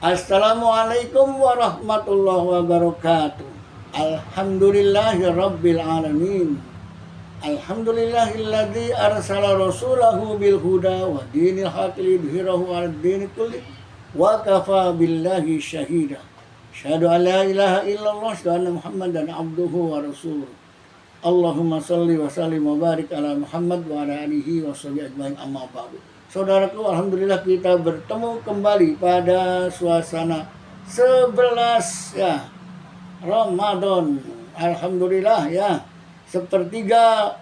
Assalamualaikum warahmatullahi wabarakatuh. Alhamdulillahi rabbil alamin. Alhamdulillahilladzi arsala rasulahu bil huda wa dinil haqqi lidhhirahu 'alad dini kulli wa kafa billahi syahida. Asyhadu an la ilaha illallah wa anna Muhammadan abduhu wa rasuluh. Allahumma shalli wa sallim wa barik ala Muhammad wa ala alihi wa sahbihi ajmain, amma ba'du. Saudaraku, alhamdulillah kita bertemu kembali pada suasana 11 ya Ramadan. Alhamdulillah ya, sepertiga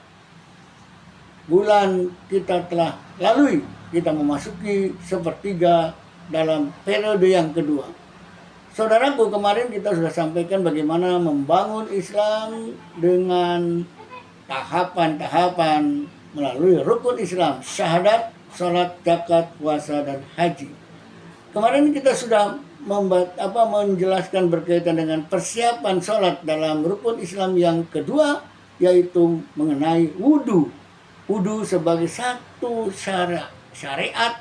bulan kita telah lalui. Kita memasuki sepertiga dalam periode yang kedua. Saudaraku, kemarin kita sudah sampaikan bagaimana membangun Islam dengan tahapan-tahapan melalui rukun Islam, syahadat, salat, zakat, puasa, dan haji. Kemarin kita sudah menjelaskan berkaitan dengan persiapan salat dalam rukun Islam yang kedua, yaitu mengenai wudu. Wudu sebagai satu syariat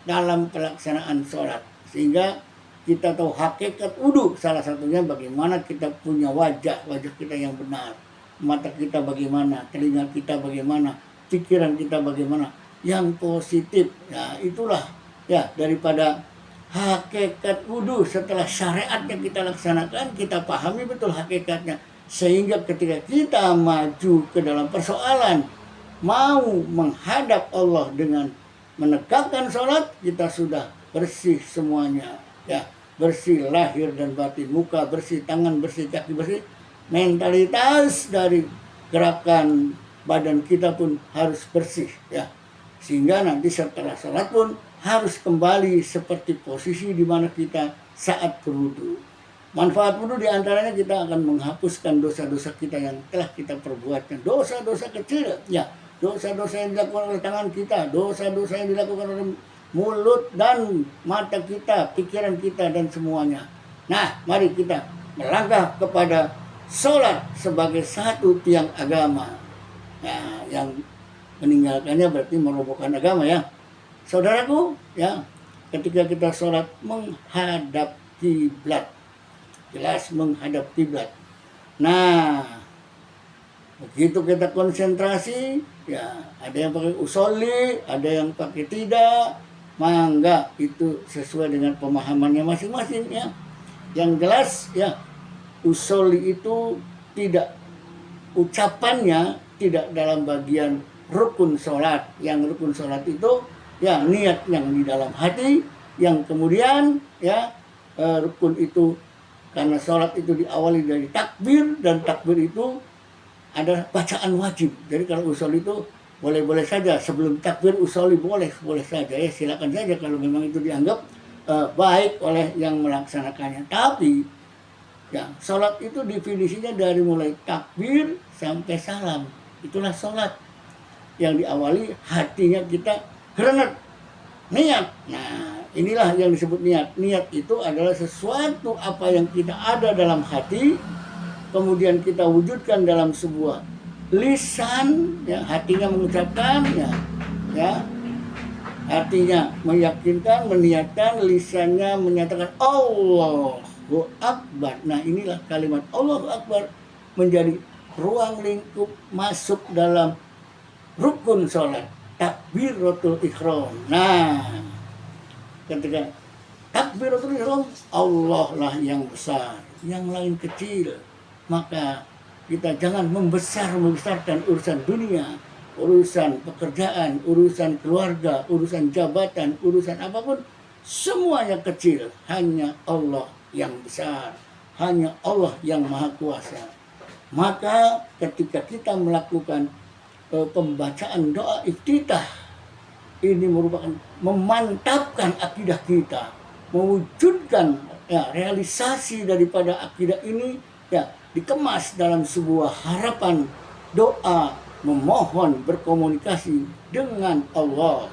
dalam pelaksanaan salat. Sehingga kita tahu hakikat wudu, salah satunya bagaimana kita punya wajah kita yang benar. Mata kita bagaimana, telinga kita bagaimana, pikiran kita bagaimana, yang positif. Nah, itulah ya daripada hakikat wudu. Setelah syariat yang kita laksanakan, kita pahami betul hakikatnya, sehingga ketika kita maju ke dalam persoalan mau menghadap Allah dengan menegakkan sholat, kita sudah bersih semuanya ya, bersih lahir dan batin, muka bersih, tangan bersih, kaki bersih, mentalitas dari gerakan badan kita pun harus bersih ya, sehingga nanti setelah sholat pun harus kembali seperti posisi di mana kita saat berwudu. Manfaat wudu diantaranya kita akan menghapuskan dosa-dosa kita yang telah kita perbuatkan, dosa-dosa kecil ya, dosa-dosa yang dilakukan oleh tangan kita, dosa-dosa yang dilakukan oleh mulut dan mata kita, pikiran kita, dan semuanya. Nah, mari kita melangkah kepada sholat sebagai satu tiang agama. Nah, yang meninggalkannya berarti merobohkan agama ya. Saudaraku, ya, ketika kita sholat menghadap kiblat, jelas menghadap kiblat. Nah, begitu kita konsentrasi, ya, ada yang pakai usolli, ada yang pakai tidak, mangga itu sesuai dengan pemahamannya masing-masing ya. Yang jelas ya, usolli itu tidak, ucapannya tidak dalam bagian rukun sholat. Yang rukun sholat itu ya niat yang di dalam hati, yang kemudian ya rukun itu karena sholat itu diawali dari takbir, dan takbir itu ada bacaan wajib. Jadi kalau usul itu boleh-boleh saja, sebelum takbir usolli boleh saja ya, silakan saja kalau memang itu dianggap baik oleh yang melaksanakannya. Tapi ya, sholat itu definisinya dari mulai takbir sampai salam, itulah sholat yang diawali hatinya kita gerenat niat. Nah, inilah yang disebut niat. Niat itu adalah sesuatu apa yang kita ada dalam hati, kemudian kita wujudkan dalam sebuah lisan ya, hatinya mengucapkan ya, hatinya meyakinkan, meniatkan, lisannya menyatakan Allahu Akbar. Nah, inilah kalimat Allahu Akbar menjadi ruang lingkup masuk dalam rukun sholat, takbiratul ihram. Nah, ketika takbiratul ihram, Allah lah yang besar, yang lain kecil. Maka kita jangan membesarkan urusan dunia, urusan pekerjaan, urusan keluarga, urusan jabatan, urusan apapun, semuanya kecil. Hanya Allah yang besar, hanya Allah yang maha kuasa. Maka ketika kita melakukan pembacaan doa iftitah, ini merupakan memantapkan akidah kita, mewujudkan ya, realisasi daripada akidah ini ya, dikemas dalam sebuah harapan doa, memohon, berkomunikasi dengan Allah.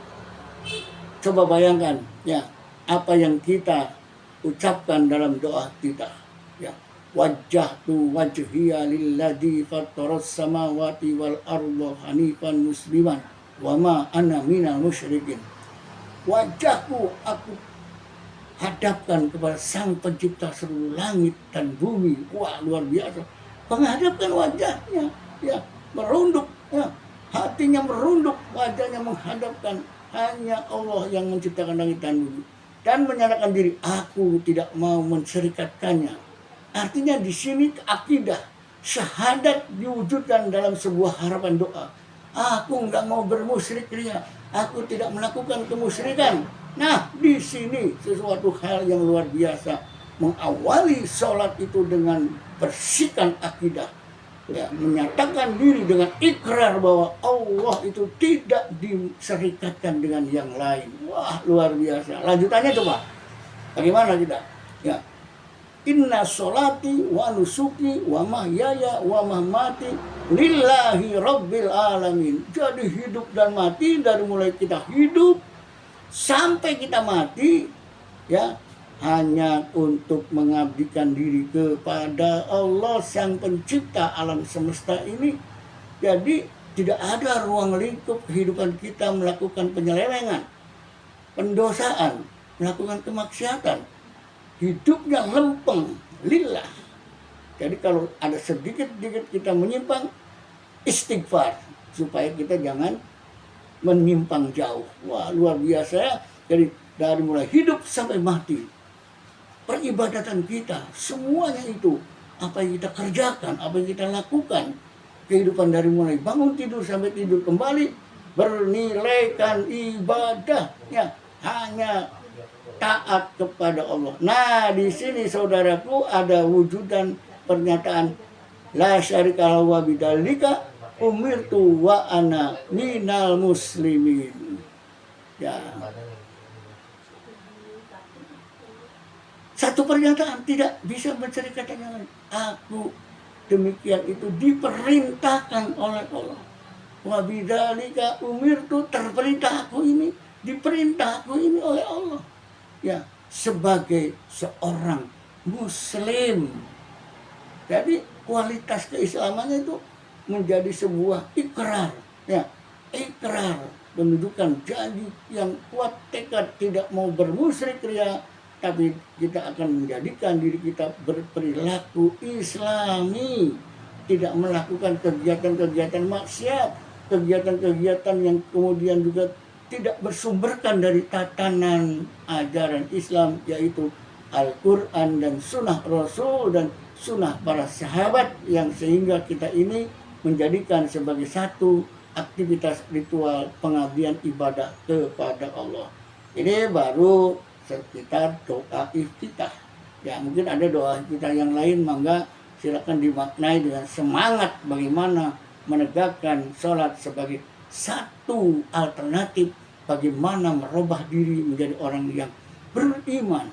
Coba bayangkan ya, apa yang kita ucapkan dalam doa kita ya, wajjahtu wajhiya lilladzi fataras samawati wal arda hanifan musliman wa ma ana minal musyrikin. Wajahku aku hadapkan kepada Sang Pencipta seluruh langit dan bumi. Wah, luar biasa. Menghadapkan wajahnya, ya, merunduk, ya, hatinya merunduk, wajahnya menghadapkan hanya Allah yang menciptakan langit dan bumi. Dan menyatakan diri, aku tidak mau menserikatkannya. Artinya di sini akidah, syahadat diwujudkan dalam sebuah harapan doa. Aku nggak mau bermusyrik ria, aku tidak melakukan kemusyrikan. Nah, di sini sesuatu hal yang luar biasa. Mengawali sholat itu dengan bersihkan akidah. Ya, menyatakan diri dengan ikrar bahwa Allah itu tidak diserikatkan dengan yang lain. Wah, luar biasa. Lanjutannya coba. Bagaimana kita? Ya. Inna sholati wa nusuki wa mahyaya wa mamati lillahi rabbil alamin. Jadi hidup dan mati, dari mulai kita hidup sampai kita mati, ya, hanya untuk mengabdikan diri kepada Allah Sang Pencipta alam semesta ini. Jadi tidak ada ruang lingkup kehidupan kita melakukan penyelewengan, pendosaan, melakukan kemaksiatan. Hidupnya lempeng lillah. Jadi kalau ada sedikit-sedikit kita menyimpang, istighfar supaya kita jangan menyimpang jauh. Wah, luar biasa ya. Jadi dari mulai hidup sampai mati, peribadatan kita semuanya itu, apa yang kita kerjakan, apa yang kita lakukan, kehidupan dari mulai bangun tidur sampai tidur kembali, bernilaikan ibadahnya hanya taat kepada Allah. Nah, di sini saudaraku ada wujudan pernyataan la syarika lahu wa bidzalika umirtu wa ana minal muslimin. Ya. Satu pernyataan tidak bisa menceritakan yang lain. Aku demikian itu diperintahkan oleh Allah. Wa bidzalika umirtu, terperintah aku ini, diperintah aku ini oleh Allah. Ya, sebagai seorang muslim. Jadi kualitas keislamannya itu menjadi sebuah ikrar, ya, ikrar menunjukkan janji yang kuat, tekad tidak mau bermusyrik ria, tapi kita akan menjadikan diri kita berperilaku islami, tidak melakukan kegiatan-kegiatan maksiat, kegiatan-kegiatan yang kemudian juga tidak bersumberkan dari tatanan ajaran Islam, yaitu Al-Quran dan sunnah Rasul dan sunnah para sahabat, yang sehingga kita ini menjadikan sebagai satu aktivitas ritual pengabdian ibadah kepada Allah. Ini baru sekitar doa iftitah. Ya, mungkin ada doa iftitah yang lain, mangga silakan dimaknai dengan semangat bagaimana menegakkan sholat sebagai satu alternatif bagaimana merubah diri menjadi orang yang beriman,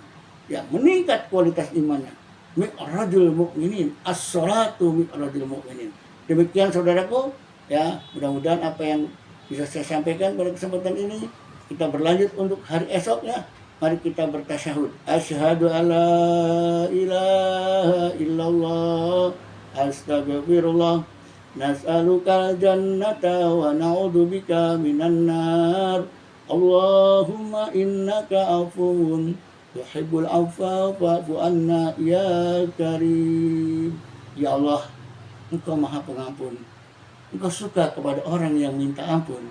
ya, meningkat kualitas imannya. Mi'rajul mu'minin, as-sholatu mi'rajul mu'minin. Demikian saudaraku, ya, mudah-mudahan apa yang bisa saya sampaikan pada kesempatan ini. Kita berlanjut untuk hari esok, ya. Mari kita bertasyahud. Asyhadu alla ilaha illallah, astagfirullah, nas'alukal jannata wa na'udzubika minan nar. Allahumma innaka afuwun tuhibbul afwa fa'fu anna ya karim. Ya Allah, Engkau Maha Pengampun. Engkau suka kepada orang yang minta ampun.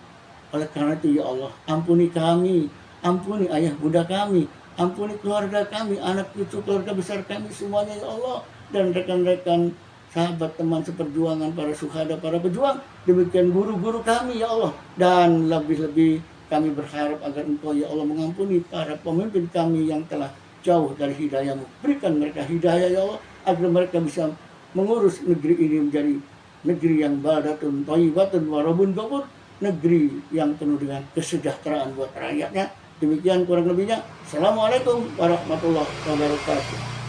Oleh karena itu ya Allah, ampuni kami, ampuni ayah bunda kami, ampuni keluarga kami, anak cucu keluarga besar kami semuanya ya Allah, dan rekan-rekan sahabat teman seperjuangan, para syuhada, para pejuang, demikian guru-guru kami ya Allah. Dan lebih-lebih kami berharap agar Engkau ya Allah mengampuni para pemimpin kami yang telah jauh dari hidayah-Mu. Berikan mereka hidayah ya Allah, agar mereka bisa mengurus negeri ini menjadi negeri yang baldatun thayyibatun wa rabbun ghafur, negeri yang penuh dengan kesejahteraan buat rakyatnya. Demikian kurang lebihnya. Assalamualaikum warahmatullahi wabarakatuh.